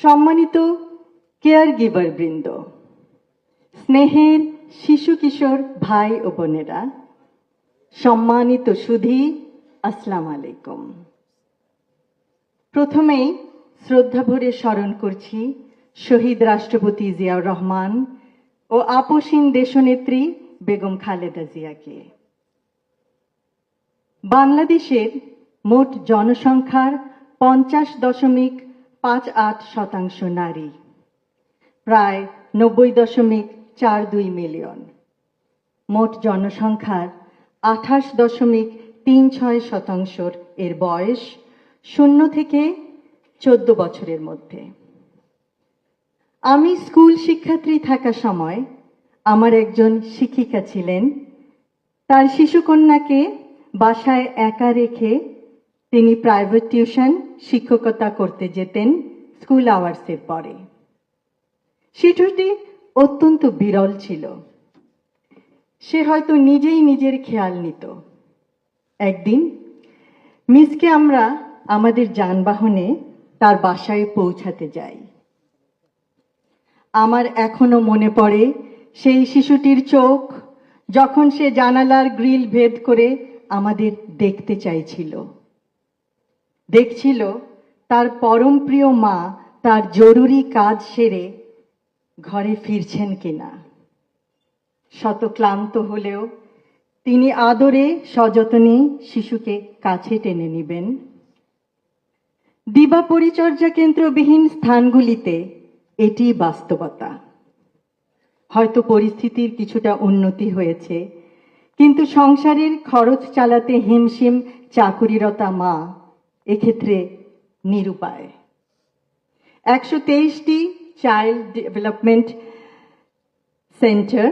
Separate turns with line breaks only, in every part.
সম্মানিত care giver বৃন্দ, স্নেহের শিশু কিশোর ভাই ও বোনেরা, সম্মানিত সুধী, আসসালামু আলাইকুম। প্রথমেই শ্রদ্ধা ভরে স্মরণ করছি শহীদ রাষ্ট্রপতি জিয়াউর রহমান ও আপসীন দেশনেত্রী বেগম খালেদা জিয়াকে। বাংলাদেশের মোট জনসংখ্যার 50.58% নারী, প্রায় 90.42 মিলিয়ন। মোট জনসংখ্যার 28.36% এর বয়স 0 থেকে 14 বছরের মধ্যে। আমি স্কুল শিক্ষার্থী থাকা সময় আমার একজন শিক্ষিকা ছিলেন। তার শিশুকন্যাকে বাসায় একা রেখে তিনি প্রাইভেট টিউশন শিক্ষকতা করতে যেতেন স্কুল আওয়ার্সের পরে। শিশুটি অত্যন্ত বিরল ছিল। সে হয়তো নিজেই নিজের খেয়াল নিত। একদিন মিসকে আমরা আমাদের যানবাহনে তার বাসায় পৌঁছাতে যাই। আমার এখনো মনে পড়ে সেই শিশুটির চোখ যখন সে জানালার গ্রিল ভেদ করে আমাদের দেখতে চাইছিল। দেখছিল তার পরম প্রিয় মা তার জরুরি কাজ সেরে ঘরে ফিরছেন কিনা। শত ক্লান্ত হলেও তিনি আদরে সযত্নে শিশুকে কাছে টেনে নেবেন। দিবা পরিচর্যা কেন্দ্রবিহীন স্থানগুলিতে এটি বাস্তবতা। হয়তো পরিস্থিতির কিছুটা উন্নতি হয়েছে, কিন্তু সংসারের খরচ চালাতে হিমশিম চাকুরিরতা মা এক্ষেত্রে নিরুপায়। 123টি চাইল্ড ডেভেলপমেন্ট সেন্টার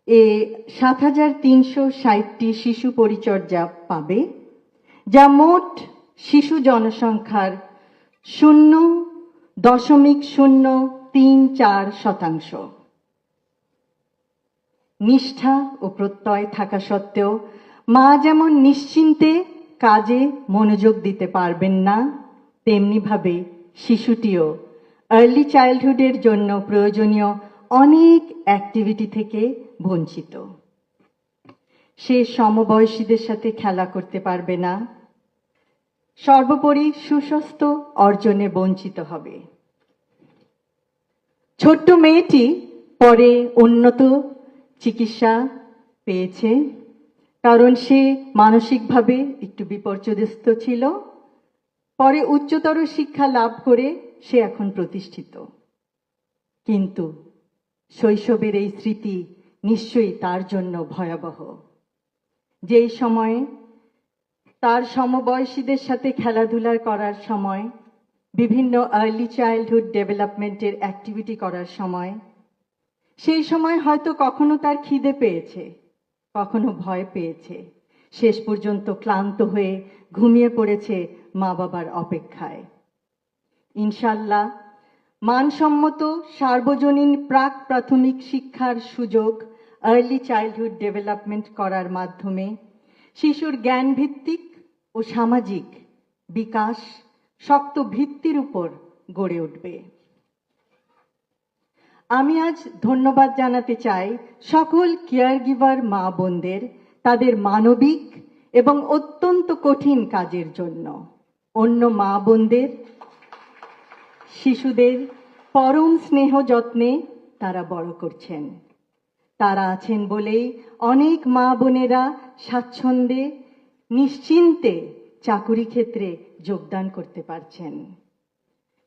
এ 7360টি শিশু পরিচর্যা পাবে, যা মোট শিশু জনসংখ্যার 0.034%। নিষ্ঠা ও প্রত্যয় থাকা সত্ত্বেও মা যেমন নিশ্চিন্তে কাজে মনোযোগ দিতে পারবেন না, তেমনিভাবে শিশুটিও আর্লি চাইল্ডহুডের জন্য প্রয়োজনীয় অনেক অ্যাক্টিভিটি থেকে বঞ্চিত। সে সমবয়সীদের সাথে খেলা করতে পারবে না, সর্বোপরি সুস্বাস্থ্য অর্জনে বঞ্চিত হবে। ছোট্ট মেয়েটি পরে উন্নত চিকিৎসা পেয়েছে, কারণ সে মানসিকভাবে একটু বিপর্যস্ত ছিল। পরে উচ্চতর শিক্ষা লাভ করে সে এখন প্রতিষ্ঠিত। কিন্তু শৈশবের এই স্মৃতি নিশ্চয়ই তার জন্য ভয়াবহ। যেই সময়ে তার সমবয়সীদের সাথে খেলাধুলা করার সময়, বিভিন্ন আর্লি চাইল্ডহুড ডেভেলপমেন্টের অ্যাক্টিভিটি করার সময়, সেই সময় হয়তো কখনো তার খিদে পেয়েছে, কখনো ভয় পেয়েছে, শেষ পর্যন্ত ক্লান্ত হয়ে ঘুমিয়ে পড়েছে মা বাবার অপেক্ষায়। ইনশাল্লাহ মানসম্মত সার্বজনীন প্রাক প্রাথমিক শিক্ষার সুযোগ আর্লি চাইল্ডহুড ডেভেলপমেন্ট করার মাধ্যমে শিশুর জ্ঞান ভিত্তিক ও সামাজিক বিকাশ শক্ত ভিত্তির উপর গড়ে উঠবে। আমি আজ ধন্যবাদ জানাতে চাই সকল কেয়ার গিভার মা বোনদের তাদের মানবিক এবং অত্যন্ত কঠিন কাজের জন্য। অন্য মা বোনদের শিশুদের পরম স্নেহ যত্নে তারা বড় করছেন। তারা আছেন বলেই অনেক মা বোনেরা স্বাচ্ছন্দ্যে নিশ্চিন্তে চাকুরি ক্ষেত্রে যোগদান করতে পারছেন।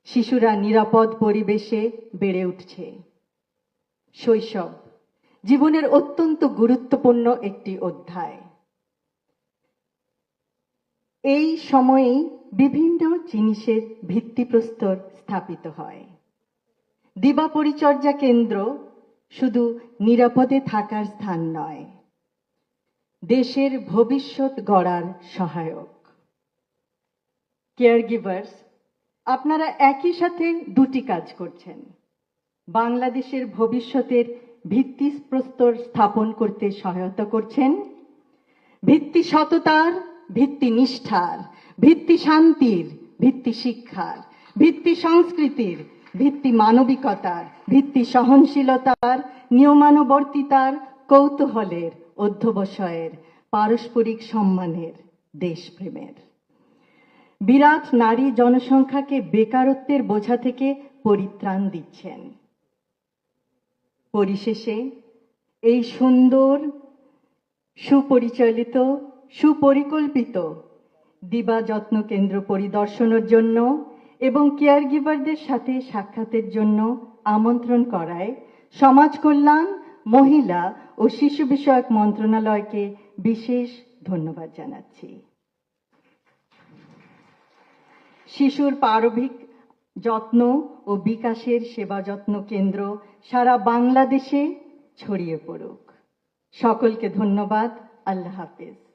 শিশুরা নিরাপদ পরিবেশে বেড়ে উঠছে। শৈশব জীবনের অত্যন্ত গুরুত্বপূর্ণ একটি অধ্যায়। এই সময়েই বিভিন্ন জিনিসের ভিত্তিপ্রস্তর স্থাপিত হয়। দিবা পরিচর্যা কেন্দ্র শুধু নিরাপদে থাকার স্থান নয়, দেশের ভবিষ্যৎ গড়ার সহায়ক। কেয়ার গিভার্স, আপনারা একই সাথে দুটি কাজ করছেন। বাংলাদেশের ভবিষ্যতের ভিত্তিপ্রস্তর স্থাপন করতে সহায়তা করছেন। ভিত্তি সততার, ভিত্তি নিষ্ঠার, ভিত্তি শান্তির, ভিত্তি শিক্ষার, ভিত্তি সংস্কৃতির, ভিত্তি মানবিকতার, ভিত্তি সহনশীলতার, নিয়মানুবর্তিতার, কৌতূহলের, অধ্যবসায়ের, পারস্পরিক সম্মানের, দেশপ্রেমের। বিরাট নারী জনসংখ্যাকে বেকারত্বের বোঝা থেকে পরিত্রাণ দিচ্ছেন। পরিশেষে এই সুন্দর, সুপরিচালিত, সুপরিকল্পিত দিবা যত্ন কেন্দ্র পরিদর্শনের জন্য এবং কেয়ার গিভারদের সাথে সাক্ষাতের জন্য আমন্ত্রণ করায় সমাজ কল্যাণ, মহিলা ও শিশু বিষয়ক মন্ত্রণালয়কে বিশেষ ধন্যবাদ জানাচ্ছি। শিশুর প্রারম্ভিক যত্ন ও বিকাশের সেবা যত্ন কেন্দ্র সারা বাংলাদেশে ছড়িয়ে পড়ুক। সকলকে ধন্যবাদ। আল্লাহ হাফেজ।